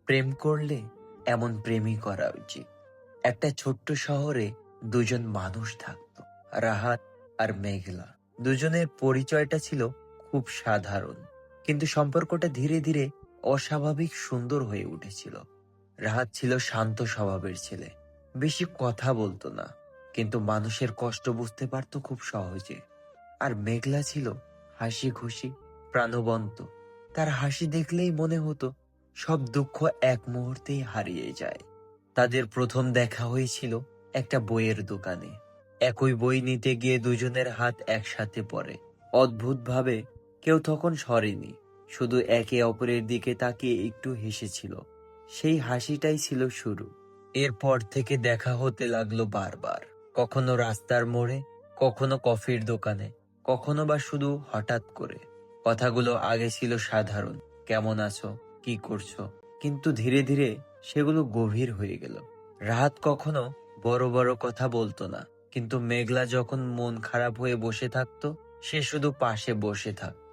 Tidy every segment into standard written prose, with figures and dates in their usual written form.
প্রেম করলে এমন প্রেমই করা উচিত। একটা ছোট্ট শহরে দুজন মানুষ থাকতো, রাহাত আর মেঘলা। দুজনের পরিচয়টা ছিল খুব সাধারণ, কিন্তু সম্পর্কটা ধীরে ধীরে অস্বাভাবিক সুন্দর হয়ে উঠেছিল। রাহাত ছিল শান্ত স্বভাবের ছেলে, বেশি কথা বলতো না, কিন্তু মানুষের কষ্ট বুঝতে পারতো খুব সহজে। আর মেঘলা ছিল হাসি খুশি, প্রাণবন্ত। তার হাসি দেখলেই মনে হতো সব দুঃখ এক মুহূর্তেই হারিয়ে যায়। তাদের প্রথম দেখা হয়েছিল একটা বইয়ের দোকানে। একই বই নিতে গিয়ে দুজনের হাত একসাথে পড়ে। অদ্ভুতভাবে কেউ তখন সরেনি, শুধু একে অপরের দিকে তাকিয়ে একটু হেসেছিল। সেই হাসিটাই ছিল শুরু। এরপর থেকে দেখা হতে লাগলো বারবার, কখনো রাস্তার মোড়ে, কখনো কফির দোকানে, কখনো বা শুধু হঠাৎ করে। কথাগুলো আগে ছিল সাধারণ, কেমন আছো, কি করছো, কিন্তু ধীরে ধীরে সেগুলো গভীর হয়ে গেল। রাহাত কখনো বড় বড় কথা বলতো না, কিন্তু মেঘলা যখন মন খারাপ হয়ে বসে থাকতো, সে শুধু পাশে বসে থাকতো।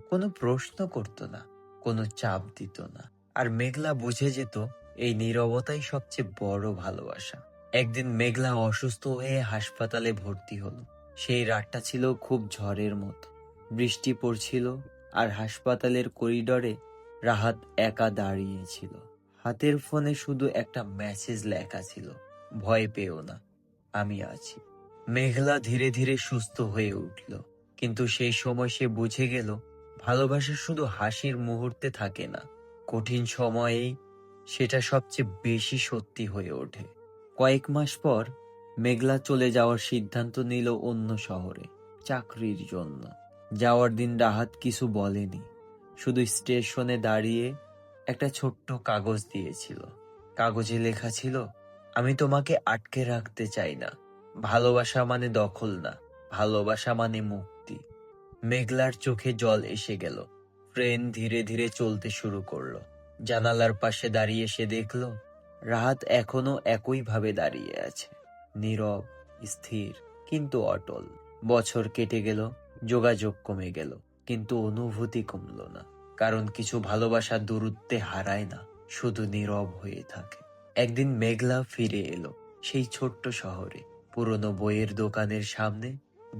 কোনো প্রশ্ন করতো না, কোনো চাপ দিত না। আর মেঘলা বুঝে যেত এই নীরবতাই সবচেয়ে বড় ভালোবাসা। একদিন মেঘলা অসুস্থ হয়ে হাসপাতালে ভর্তি হলো। সেই রাতটা ছিল খুব ঝড়ের মতো। বৃষ্টি পড়ছিল, আর হাসপাতালের করিডরে রাহাত একা দাঁড়িয়েছিল। হাতের ফোনে শুধু একটা মেসেজ লেখা ছিল, ভয় পেও না, আমি আছি। মেঘলা ধীরে ধীরে সুস্থ হয়ে উঠল, কিন্তু সেই সময় সে বুঝে গেল ভালোবাসা শুধু হাসির মুহূর্তে থাকে না, কঠিন সময়েই সেটা সবচেয়ে বেশি সত্যি হয়ে ওঠে। কয়েক মাস পর মেঘলা চলে যাওয়ার সিদ্ধান্ত নিল অন্য শহরে, চাকরির জন্য। যাওয়ার দিন রাহাত কিছু বলেনি, শুধু স্টেশনে দাঁড়িয়ে একটা ছোট্ট কাগজ দিয়েছিল। কাগজে লেখা ছিল, আমি তোমাকে আটকে রাখতে চাই না, ভালোবাসা মানে দখল না, ভালোবাসা মানে মুক্তি। মেঘলার চোখে জল এসে গেল। ট্রেন ধীরে ধীরে চলতে শুরু করলো। জানালার পাশে দাঁড়িয়ে সে দেখলো রাহাত এখনো একইভাবে দাঁড়িয়ে আছে, নীরব, স্থির, কিন্তু অটল। বছর কেটে গেল, যোগাযোগ কমে গেল, কিন্তু অনুভূতি কমলো না। কারণ কিছু ভালোবাসা দূরত্বে হারায় না, শুধু নীরব হয়ে থাকে। একদিন মেঘলা ফিরে এলো সেই ছোট্ট শহরে। পুরনো বইয়ের দোকানের সামনে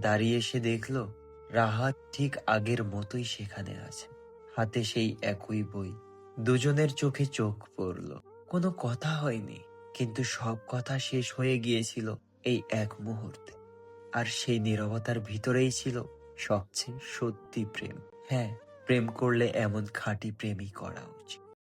দাঁড়িয়ে সে দেখলো রাহাত ঠিক আগের মতোই সেখানে আছে, হাতে সেই একই বই। দুজনের চোখে চোখ পড়ল। কোনো কথা হয়নি, কিন্তু সব কথা শেষ হয়ে গিয়েছিল এই এক মুহূর্তে। আর সেই নীরবতার ভিতরেই ছিল সবচেয়ে সত্যি প্রেম। হ্যাঁ, প্রেম করলে এমন খাঁটি প্রেমই করা উচিত।